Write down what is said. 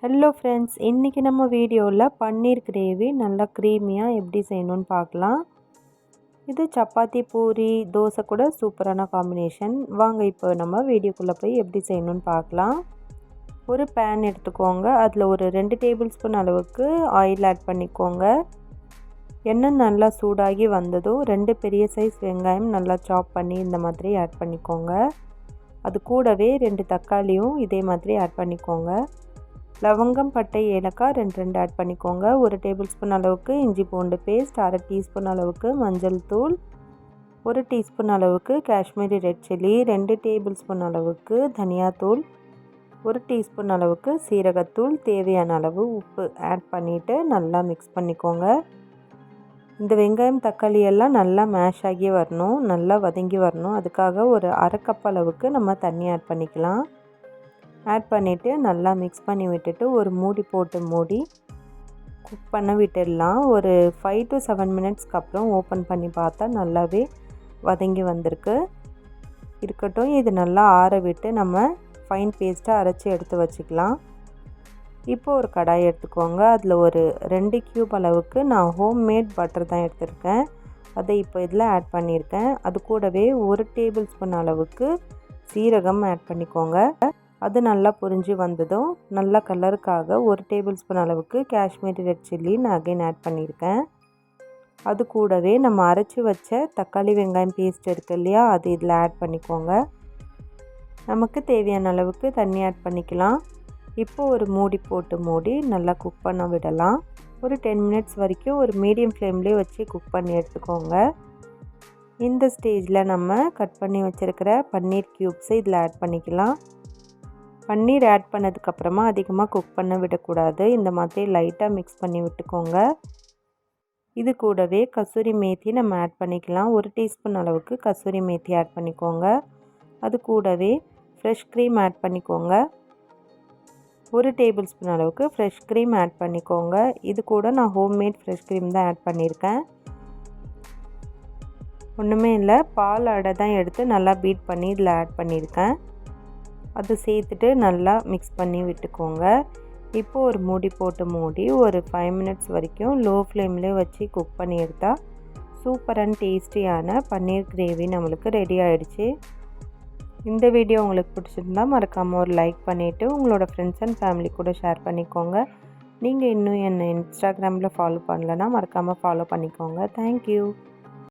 Hello friends, இன்றைக்கி நம்ம வீடியோவில் பன்னீர் கிரேவி நல்லா க்ரீமியாக எப்படி செய்யணும்னு பார்க்கலாம். இது சப்பாத்தி, பூரி, தோசை கூட சூப்பரான காம்பினேஷன். வாங்க இப்போ நம்ம வீடியோக்குள்ளே போய் எப்படி செய்யணும்னு பார்க்கலாம். ஒரு பேன் எடுத்துக்கோங்க. அதில் ஒரு 2 டேபிள் ஸ்பூன் அளவுக்கு ஆயில் ஆட் பண்ணிக்கோங்க. எண்ணெய் நல்லா சூடாகி வந்ததும் 2 பெரிய சைஸ் வெங்காயம் நல்லா சாப் பண்ணி இந்த மாதிரி ஆட் பண்ணிக்கோங்க. அது கூடவே 2 தக்காளியும் இதே மாதிரி ஆட் பண்ணிக்கோங்க. லவங்கம், பட்டை, ஏலக்காய் 2 ஆட் பண்ணிக்கோங்க. 1 டேபிள் ஸ்பூன் அளவுக்கு இஞ்சி பூண்டு பேஸ்ட், 1/2 டீஸ்பூன் அளவுக்கு மஞ்சள் தூள், 1 டீஸ்பூன் அளவுக்கு Kashmiri red chilli, 2 table spoon அளவுக்கு தனியாத்தூள், 1 டீஸ்பூன் அளவுக்கு சீரகத்தூள், தேவையான அளவு உப்பு ஆட் பண்ணிவிட்டு நல்லா மிக்ஸ் பண்ணிக்கோங்க. இந்த வெங்காயம், தக்காளி எல்லாம் நல்லா மேஷ் ஆகி வரணும், நல்லா வதங்கி வரணும். அதுக்காக ஒரு 1/2 கப் அளவுக்கு நம்ம தண்ணி ஆட் பண்ணிக்கலாம். ஆட் பண்ணிவிட்டு நல்லா மிக்ஸ் பண்ணி விட்டுட்டு ஒரு மூடி போட்டு மூடி குக் பண்ண விட்டுடலாம். ஒரு 5 to 7 மினிட்ஸ்க்கு அப்புறம் ஓப்பன் பண்ணி பார்த்தா நல்லாவே வதங்கி வந்திருக்கு. இருக்கட்டும், இது நல்லா ஆற விட்டு நம்ம ஃபைன் பேஸ்ட்டாக அரைச்சி எடுத்து வச்சுக்கலாம். இப்போ ஒரு கடாய் எடுத்துக்கோங்க. அதில் ஒரு 2 கியூப் அளவுக்கு நான் ஹோம்மேட் பட்டர் தான் எடுத்திருக்கேன். அதை இப்போ இதில் ஆட் பண்ணியிருக்கேன். அது கூடவே 1 டேபிள் ஸ்பூன் அளவுக்கு சீரகம் ஆட் பண்ணிக்கோங்க. அது நல்லா பொரிஞ்சு வந்ததும் நல்லா கலருக்காக 1 டேபிள் ஸ்பூன் அளவுக்கு காஷ்மீரி ரெட் சில்லி நான் அகைன் ஆட் பண்ணியிருக்கேன். அது கூடவே நம்ம அரைச்சி வச்ச தக்காளி வெங்காயம் பேஸ்ட் இருக்குது இல்லையா, அது இதில் ஆட் பண்ணிக்கோங்க. நமக்கு தேவையான அளவுக்கு தண்ணி ஆட் பண்ணிக்கலாம். இப்போ ஒரு மூடி போட்டு மூடி நல்லா குக் பண்ண விடலாம். ஒரு 10 மினிட்ஸ் வரைக்கும் ஒரு மீடியம் ஃப்ளேம்லேயே வச்சு குக் பண்ணி எடுத்துக்கோங்க. இந்த ஸ்டேஜில் நம்ம கட் பண்ணி வச்சுருக்கிற பன்னீர் க்யூப்ஸை இதில் ஆட் பண்ணிக்கலாம். பன்னீர் ஆட் பண்ணதுக்கப்புறமா அதிகமாக குக் பண்ண விடக்கூடாது. இந்த மாதிரி லைட்டாக மிக்ஸ் பண்ணி விட்டுக்கோங்க. இது கூடவே கசூரி மேத்தி நம்ம ஆட் பண்ணிக்கலாம். 1 டீஸ்பூன் அளவுக்கு கசூரி மேத்தி ஆட் பண்ணிக்கோங்க. அது கூடவே ஃப்ரெஷ் க்ரீம் ஆட் பண்ணிக்கோங்க. 1 டேபிள் ஸ்பூன் அளவுக்கு ஃப்ரெஷ் க்ரீம் ஆட் பண்ணிக்கோங்க. இது கூட நான் ஹோம்மேட் ஃப்ரெஷ் க்ரீம் தான் ஆட் பண்ணியிருக்கேன். ஒன்றுமே இல்லை, பால் அடை தான் எடுத்து நல்லா பீட் பண்ணி இதில் ஆட் பண்ணியிருக்கேன். அது சேர்த்துட்டு நல்லா மிக்ஸ் பண்ணி விட்டுக்கோங்க. இப்போது ஒரு மூடி போட்டு மூடி ஒரு 5 மினிட்ஸ் வரைக்கும் லோ ஃப்ளேம்லேயே வச்சு குக் பண்ணி எடுத்தால் சூப்பர் அண்ட் டேஸ்டியான பன்னீர் கிரேவி நம்மளுக்கு ரெடி ஆகிடுச்சு. இந்த வீடியோ உங்களுக்கு பிடிச்சிருந்தால் மறக்காமல் ஒரு லைக் பண்ணிவிட்டு உங்களோட ஃப்ரெண்ட்ஸ் அண்ட் ஃபேமிலி கூட ஷேர் பண்ணிக்கோங்க. நீங்கள் இன்னும் என்னை இன்ஸ்டாகிராமில் ஃபாலோ பண்ணலன்னா மறக்காமல் ஃபாலோ பண்ணிக்கோங்க. தேங்க்யூ.